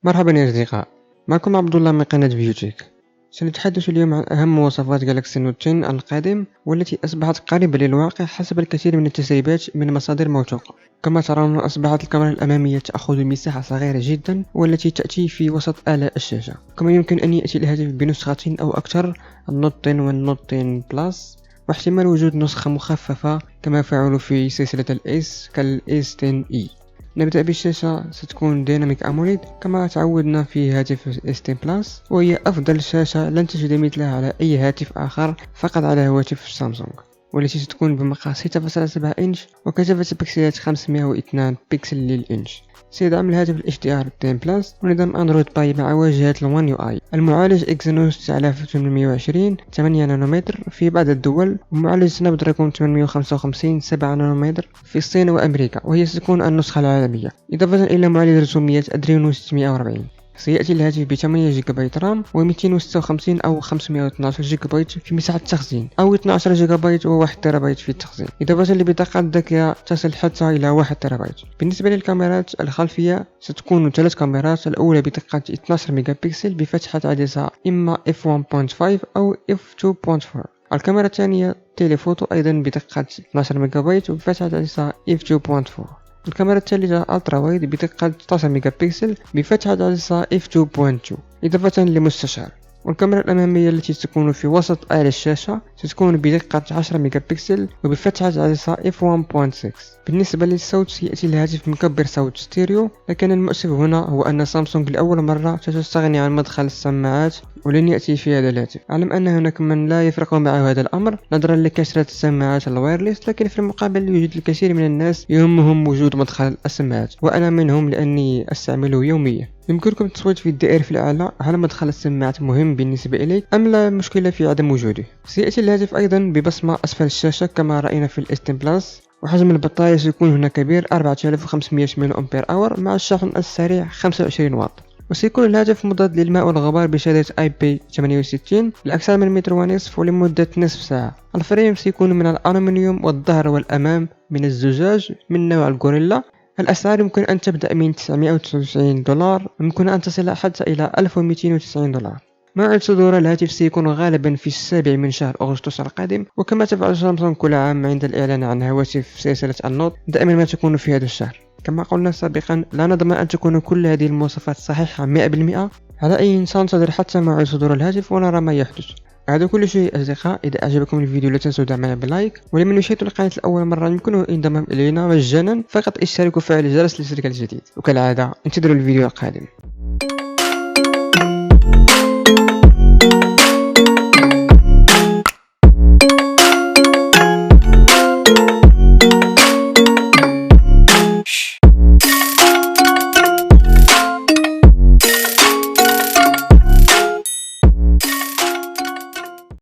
مرحبا يا أصدقاء، معكم عبد الله من قناة فيوتيك. سنتحدث اليوم عن أهم مواصفات جالاكسي نوت 10 القادم، والتي أصبحت قريبة للواقع حسب الكثير من التسريبات من مصادر موثوقة. كما ترون، أصبحت الكاميرا الأمامية تأخذ مساحة صغيرة جدا، والتي تأتي في وسط أعلى الشاشة. كما يمكن أن يأتي الهاتف بنسختين أو أكثر، النوت 10 والنوت 10 بلس، واحتمال وجود نسخة مخففة كما فعلوا في سلسلة الإس كالإس 10 إي. نبدأ بالشاشة، ستكون ديناميك أموليد كما تعودنا في هاتف اس 10 بلس، وهي أفضل شاشة لن تجد مثلها على أي هاتف آخر، فقط على هواتف سامسونج، والتي ستكون بمقاس 6.7 إنش وكثافة بكسلات 502 بكسل للإنش. سيدعم الهاتف ال HDR 10 بلس ونظام أندرويد باي مع واجهة الوان يو آي. المعالج إكزينوس 9820 8 نانومتر في بعض الدول، ومعالج سناب دراجون 855 7 نانومتر في الصين وأمريكا، وهي ستكون النسخة العالمية، إضافة إلى معالج رسوميات أدرينو 640. سيأتي الهاتف ب 8 جيجا بايت رام و256 أو 512 جيجا بايت في مساحة التخزين، أو 12 جيجا بايت و1 تيرا بايت في التخزين، إضافة لبطاقة ذكية تصل حتى إلى 1 تيرا بايت. بالنسبة للكاميرات الخلفية، ستكون 3 كاميرات، الأولى بدقة 12 ميجا بكسل بفتحة عدسة إما f1.5 أو f2.4. الكاميرا الثانية تيليفوتو أيضا بدقة 12 ميجا بايت وبفتحة عدسة f2.4. الكاميرا الثالثة ألترا وايد بدقة 16 ميجا بكسل بفتحة عدسة f2.2 إضافة لمستشعر. والكاميرا الأمامية التي تكون في وسط أعلى الشاشة ستكون بدقة 10 ميجا بكسل وبفتحة عدسة f1.6. بالنسبة للصوت، سيأتي الهاتف مكبر صوت ستيريو، لكن المؤسف هنا هو أن سامسونج لأول مرة تستغني عن مدخل السماعات، ولن يأتي في هذا الهاتف. أعلم أن هناك من لا يفرق معه هذا الأمر نظرا لكثرة السماعات الوايرلس، لكن في المقابل يوجد الكثير من الناس يهمهم وجود مدخل السماعات، وأنا منهم لأني أستعمله يوميا. يمكنكم التصويت في الدائرة في الأعلى، هل مدخل السماعات مهم بالنسبة إليك أم لا مشكلة في عدم وجوده؟ سيأتي الهاتف أيضا ببصمة أسفل الشاشة كما رأينا في الاس 10 بلس، وحجم البطارية سيكون هنا كبير 4500 ملي أمبير أور مع الشحن السريع 25 واط. وسيكون الهاتف مضاد للماء والغبار بشهادة IP68 لأكثر من متر ونصف ولمدة نصف ساعة. الفريم سيكون من الألومنيوم والظهر والأمام من الزجاج من نوع الغوريلا. الأسعار يمكن أن تبدأ من $999، ويمكن أن تصل حتى إلى $1290. موعد صدور الهاتف سيكون غالبا في 7 من شهر أغسطس القادم، وكما تفعل سامسونج كل عام عند الإعلان عن هواتف سلسلة النوت دائما ما تكون في هذا الشهر. كما قلنا سابقا، لا نضمن أن تكون كل هذه المواصفات صحيحة 100%، على أي إنسان ننتظر حتى موعد صدور الهاتف ونرى ما يحدث. هذا كل شيء أصدقاء، إذا أعجبكم الفيديو لا تنسوا دعمنا بلايك، ولمن يشاهد القناة لأول مرة يمكنه الانضمام إلينا مجانا، فقط اشتركوا وفعل الجرس ليصلك الجديد، وكالعادة انتظروا الفيديو القادم.